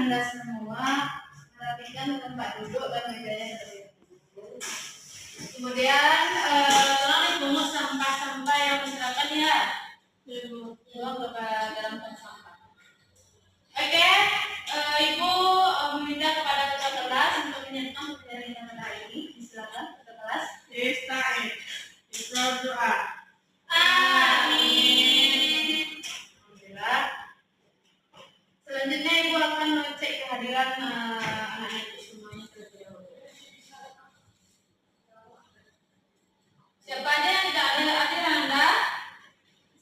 Anda semua perhatikan tempat duduk dan mejanya terlebih dahulu. Kemudian tolong dipungut sampah-sampah yang berserakan ya. Buang ke dalam tong sampah. Oke, Ibu meminta kepada ketua kelas untuk menyiapkan materi pada hari ini. Silakan ketua kelas. Ista'in. Ikrar doa. Amin. Alhamdulillah. Selanjutnya Ibu akan mengecek kehadiran anak-anak Ibu semuanya terlebih dahulu. Siapa aja yang tidak ada hadir Anda?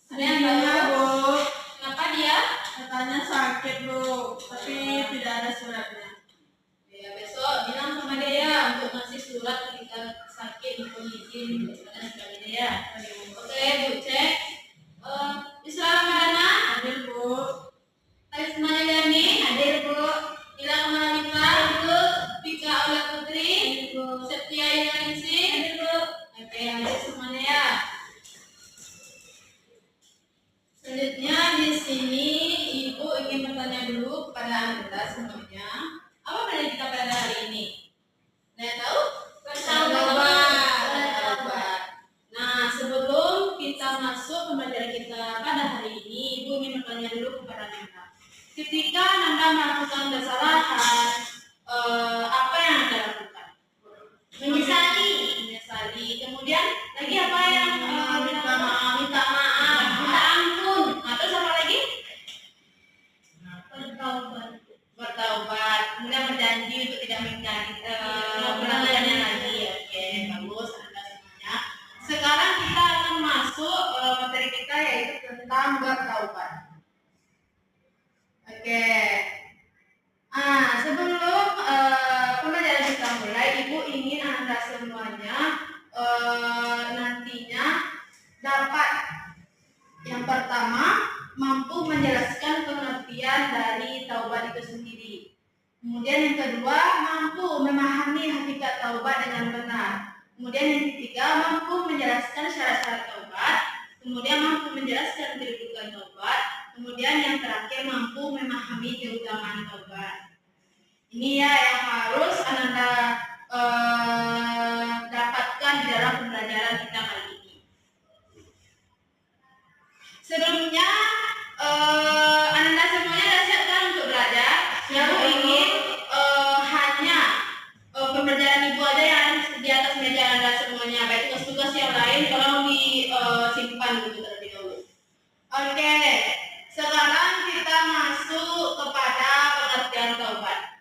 Ada yang tahu? Bu. Kenapa dia? Katanya sakit, Bu, tapi tidak ada suratnya. Ya, besok bilang sama dia untuk ngasih surat ketika sakit untuk izin dan sebagainya ya. Oke, Bu cek. Isra Ramadana Hadir, Bu. Karisma Yani hadir, Bu. Ila Kamalika Bu. Pika Aula Putri Bu. Setia Ilanisi hadir, Bu. Oke, hadir semuanya ya. Selanjutnya di sini Ibu ingin bertanya dulu kepada Anda semuanya. Apa pelajaran kita pada hari ini? Anda tahu? Bertaubat. Nah, sebelum kita masuk ke pelajaran kita pada hari ini, Ibu ingin bertanya dulu kepada Anda. Ketika Anda melakukan kesalahan, apa yang Anda lakukan? Menyesali. Kemudian lagi apa yang minta maaf, minta ampun. Terus apa lagi? Bertaubat. Kemudian berjanji untuk tidak melakukannya lagi. Oke, bagus Anda semuanya. Sekarang kita akan masuk materi kita yaitu tentang bertaubat. Oke. Sebelum pembelajaran kita mulai, Ibu ingin Anda semuanya nantinya dapat yang pertama mampu menjelaskan pengertian dari taubat itu sendiri. Kemudian yang kedua mampu memahami hakikat taubat dengan benar. Kemudian yang ketiga mampu menjelaskan syarat-syarat taubat. Kemudian mampu menjelaskan kedudukan taubat. Kemudian yang terakhir mampu memahami keutamaan taubat. Ini ya yang harus Anda dapatkan di dalam pembelajaran kita kali ini. Sebelumnya Anda semuanya sudah siapkan untuk belajar. Yang ingin hanya pembelajaran Ibu aja yang ada di atas meja Anda semuanya. Baik tugas-tugas yang lain tolong disimpan dulu terlebih dahulu. Oke, sekarang kita masuk kepada pengertian taubat.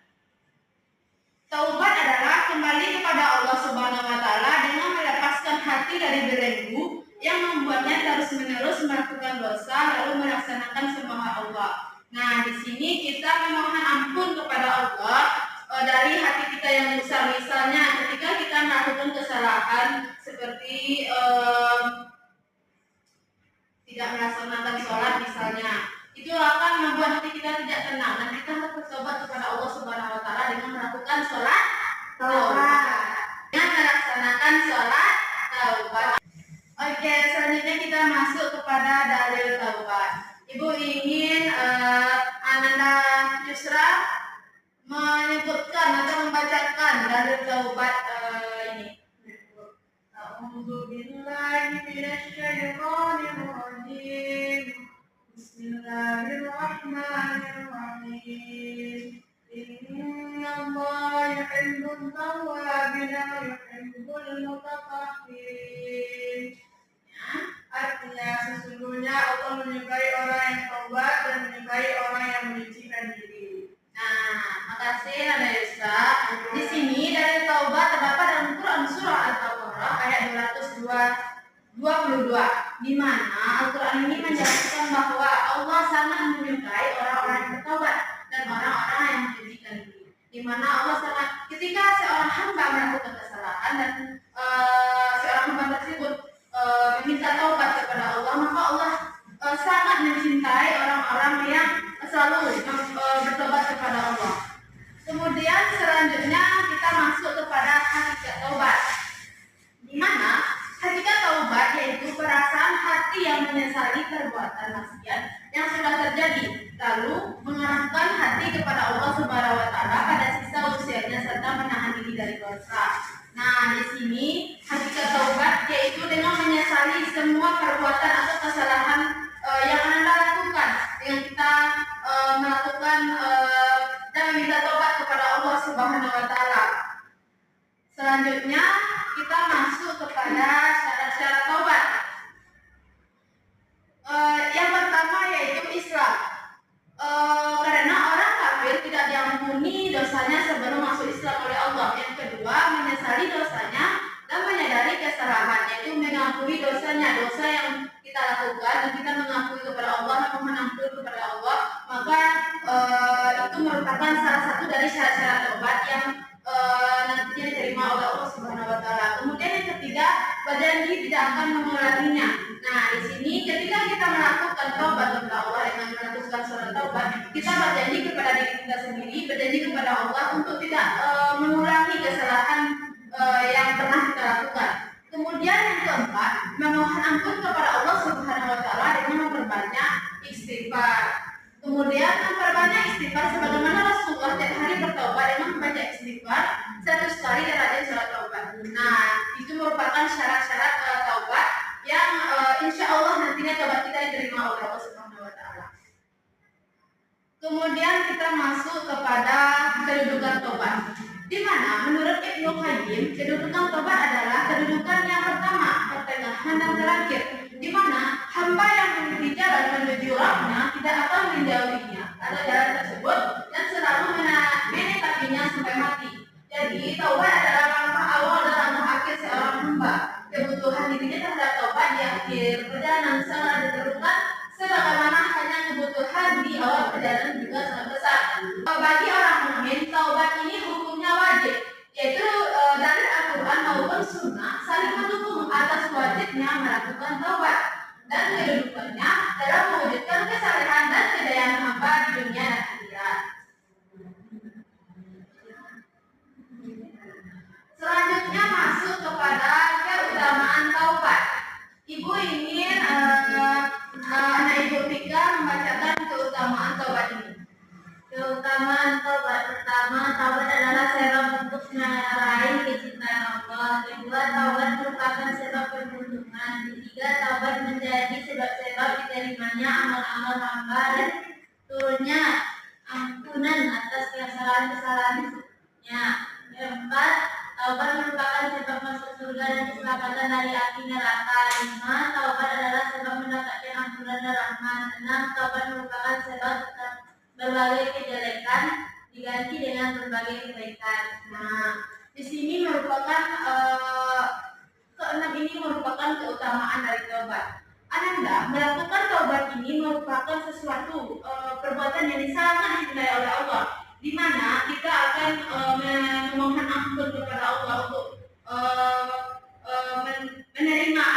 Taubat adalah kembali kepada Allah Subhanahu wa taala dengan melepaskan hati dari belenggu yang membuatnya terus-menerus melakukan dosa lalu melaksanakan semua hak Allah. Nah, di sini kita memohon ampun kepada Allah dari hati kita yang besar. Misalnya ketika kita melakukan kesalahan seperti tidak melaksanakan sholat misalnya, itu akan membuat hati kita tidak tenang dan kita harus bertobat kepada Allah Subhanahu wa taala dengan melakukan sholat taubat. Dengan melaksanakan sholat taubat. Oke, selanjutnya kita masuk kepada dalil taubat. Ibu ingin Ananda Yusra menyebutkan atau membacakan dalil taubat ini. A'udzu billahi minasy syaithanir rajim. Bismillahirrahmanirrahim. Innallaha yuhibbut tawwabin wa yuhibbul mutatahhirin. Artinya sesungguhnya Allah menyukai orang yang taubat dan menyukai orang yang menyucikan diri. Nah, makasih Nanda Yusra. Di sini dari taubat terdapat dalam Quran surah Al-Baqarah ayat 222, di mana Al-Quran ini menjelaskan bahwa Allah sangat menyukai orang-orang yang bertaubat dan orang-orang yang menyucikan diri. Di mana Allah sangat, ketika seorang hamba melakukan kesalahan dan seorang hamba tersebut meminta taubat kepada Allah, maka Allah sangat mencintai orang-orang yang selalu bertobat kepada Allah. Kemudian selanjutnya kita masuk kepada hakikat taubat, di mana hakikat taubat yaitu perasaan hati yang menyesali perbuatan maksiat yang sudah terjadi, lalu mengarahkan hati kepada Allah Subhanahu melakukan dan meminta tobat kepada Allah Subhanahu wa taala. Selanjutnya kita masuk kepada syarat-syarat taubat. Yang pertama yaitu Islam. Karena orang kafir tidak diampuni dosanya sebelum masuk Islam oleh Allah. Yang kedua, menyesali dosanya dan menyadari kesalahan, yaitu mengakui dosanya, dosa yang kita lakukan dan kita mengakui kepada Allah dan memohon ampun kepada Allah, maka itu merupakan salah satu dari syarat-syarat taubat yang nantinya diterima oleh Allah Subhanahu wa taala. Kemudian yang ketiga, berjanji tidak akan mengulanginya. Nah, di sini ketika kita melakukan taubat kepada Allah dengan melakukan surat taubat, kita berjanji kepada diri kita sendiri, berjanji kepada Allah untuk tidak mengulangi kesalahan yang pernah kita lakukan. Kemudian yang keempat, memohon ampun kepada Allah Subhanahu wa taala dengan memperbanyak istighfar. Kemudian memperbanyak istighfar sebagaimana Rasulullah tiap hari bertaubat dengan membaca istighfar 100 kali dan rajin sholat taubat. Nah, itu merupakan syarat-syarat taubat yang insya Allah nantinya taubat kita diterima oleh Allah Subhanahu wa taala. Kemudian kita masuk kepada kedudukan taubat. Di mana menurut Ibnu Qayyim, kedudukan taubat adalah kedudukan yang pertama, pertengahan dan terakhir. Di mana hamba yang memiliki jalan menuju Rabbnya tidak akan menjauhinya atau jalan tersebut dan selalu menetapinya sampai mati. Jadi taubat adalah langkah awal dan langkah akhir seorang hamba. Kebutuhan dirinya terhadap taubat di akhir perjalanan sangat ditentukan, sebagaimana hanya kebutuhan di awal perjalanan juga sangat besar. Bagi orang mukmin, taubat ini hukumnya wajib, yaitu dari Al-Quran maupun Sunnah saling mendukung atas wajibnya melakukan taubat dan kedudukannya dalam mewujudkan kesalehan dan kejayaan hamba di dunia dan akhirat. Selanjutnya masuk kepada keutamaan taubat. Ibu ingin anak ibu Tika membacakan keutamaan taubat ini. Keutamaan taubat pertama, taubat adalah sebab untuk meraih kecintaan Allah. Kedua, taubat merupakan sebab perlindungan. Ketiga, taubat menjadi sebab-sebab diterimanya amal-amal hamba dan turunnya ampunan atas kesalahan-kesalahannya. Keempat, taubat merupakan sebab masuk surga dan keselamatan dari api neraka. 5, taubat adalah sebab mendapatkan ampunan dan rahmat. 6, taubat merupakan sebab berbagai kejelekan diganti dengan berbagai kebaikan. Nah, di sini merupakan keenam ini merupakan keutamaan dari taubat. Ananda, melakukan taubat ini merupakan sesuatu perbuatan yang sangat dicintai oleh Allah, di mana kita akan memohon ampun kepada Allah untuk menerima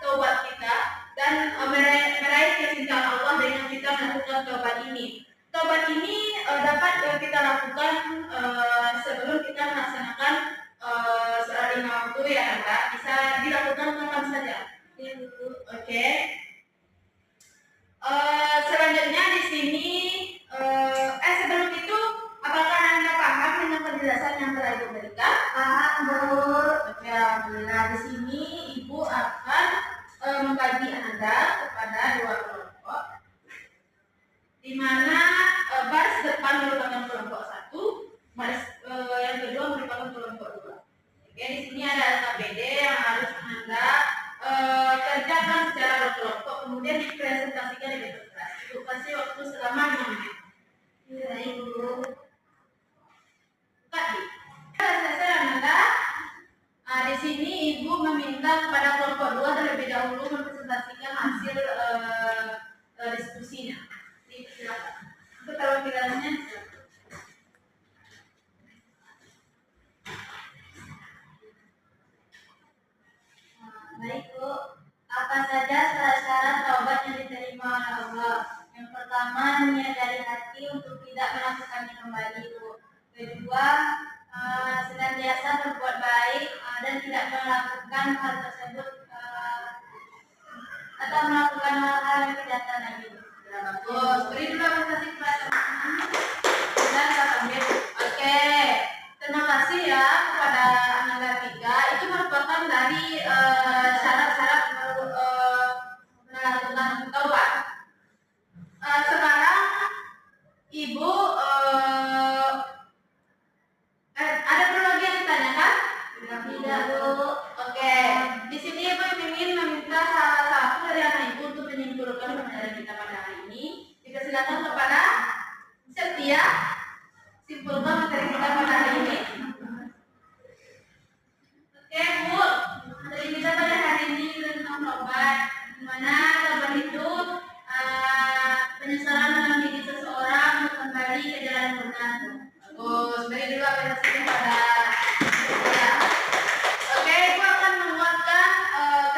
taubat kita dan meraih kecintaan Allah dengan kita melakukan taubat ini. Taubat ini dapat kita lakukan sebelum kita melaksanakan sholat lima waktu ya, Anda. Bisa dilakukan kapan saja. Oke. Selanjutnya di sini sebelum itu, apakah Anda paham dengan penjelasan yang telah Ibu berikan? Paham, Bu. Oke, alhamdulillah. Di sini Ibu akan membagi Anda kepada dua kelompok, di mana baris depan merupakan kelompok satu, baris yang kedua merupakan kelompok dua. Oke, di sini ada LKPD yang harus Anda kerjakan secara berkelompok, kemudian dipresentasikan di kelas. Ibu kasih waktu selama 5 menit. Ya, Ibu. Tadi, selesai Anda. Di sini Ibu meminta kepada kelompok dua terlebih dahulu mempresentasikan hasil diskusinya. Silakan. Untuk perwakilannya. Baik, Bu. Apa saja syarat-syarat taubat yang diterima oleh Allah? Yang pertama, niat dari hati untuk tidak melakukannya kembali, Bu. Kedua, senantiasa berbuat baik dan tidak melakukan hal tersebut atau melakukan hal-hal yang kejahatan lagi. Bagus. Beri dulu apresiasi kepada teman-teman dan Kak Amir. Oke. Terima kasih ya kepada Ananda Tiga. Itu merupakan dari syarat-syarat melakukan taubat. Sekarang persilakan kepada Setia simpulkan materi kita pada hari ini. Oke Bu, materi kita pada hari ini tentang tobat, di mana tobat itu penyesalan dalam diri seseorang untuk kembali ke jalan benar. Bagus, beri dulu apresiasi pada Setia. Oke, Ibu akan menguatkan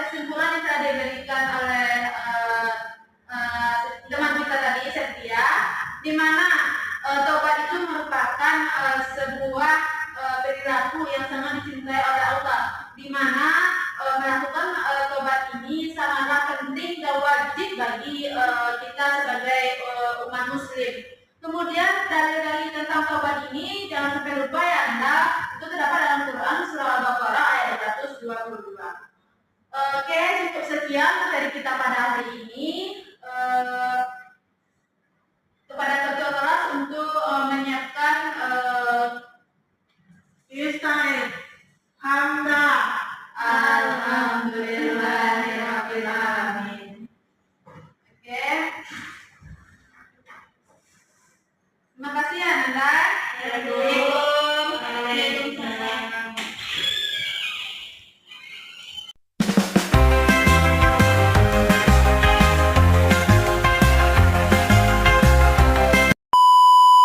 kesimpulan yang telah diberikan oleh teman kita tadi, Setia, di mana taubat itu merupakan sebuah perilaku yang sangat dicintai oleh Allah, di mana melakukan taubat ini sangatlah penting dan wajib bagi kita sebagai umat Muslim. Kemudian dalil-dalil tentang taubat ini jangan sampai lupa ya Anda, itu terdapat dalam Quran surah Al-Baqarah ayat 222. Oke, cukup sekian dari kita pada hari ini. Kepada kedua kelas untuk menyiapkan Ista'id Hamda Alhamdulillahirabbil alamin. Oke. Terima kasih ya Anda.